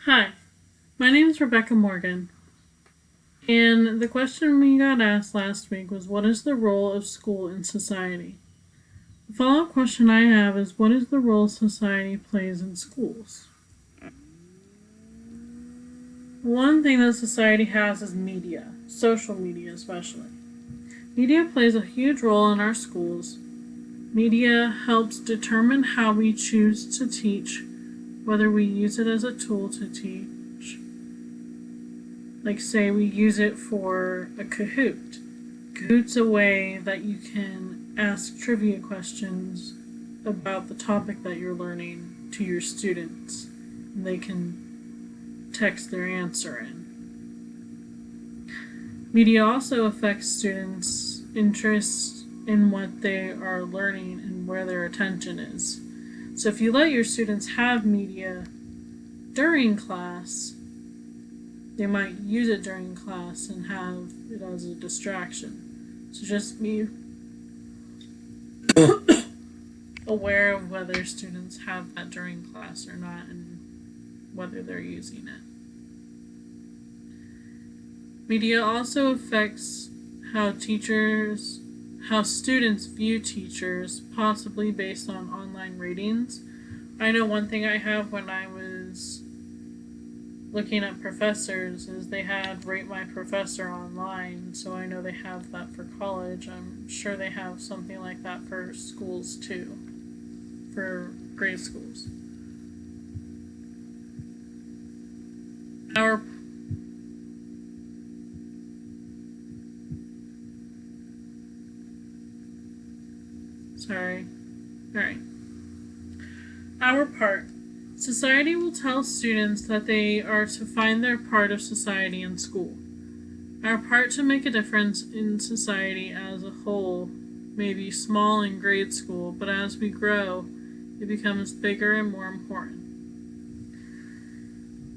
Hi, my name is Rebecca Morgan, and the question we got asked last week was, what is the role of school in society? The follow-up question I have is, what is the role society plays in schools? One thing that society has is media, social media especially. Media plays a huge role in our schools. Media helps determine how we choose to teach, whether we use it as a tool to teach. Like, say we use it for a Kahoot. Kahoot's a way that you can ask trivia questions about the topic that you're learning to your students, and they can text their answer in. Media also affects students' interest in what they are learning and where their attention is. So if you let your students have media during class, they might use it during class and have it as a distraction. So just be aware of whether students have that during class or not and whether they're using it. Media also affects how students view teachers, possibly based on online ratings. I know one thing I have when I was looking at professors is they had Rate My Professor online, so I know they have that for college. I'm sure they have something like that for schools too, for grade schools. Our Sorry. Alright. Our part. Society will tell students that they are to find their part of society in school. Our part to make a difference in society as a whole may be small in grade school, but as we grow, it becomes bigger and more important.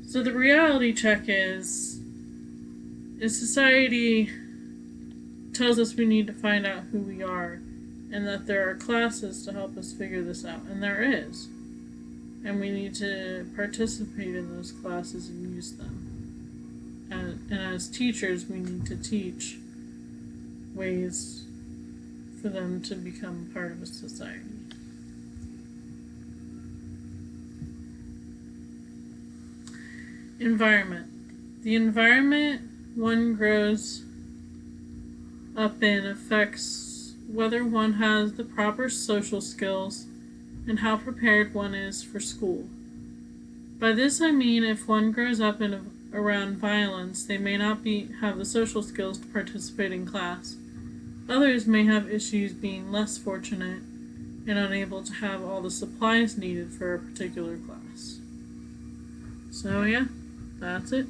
So the reality check is society tells us we need to find out who we are, and that there are classes to help us figure this out, and there is. And we need to participate in those classes and use them. And as teachers, we need to teach ways for them to become part of a society. Environment. The environment one grows up in affects whether one has the proper social skills and how prepared one is for school. By this I mean if one grows up around violence, they may not have the social skills to participate in class. Others may have issues being less fortunate and unable to have all the supplies needed for a particular class. So yeah, that's it.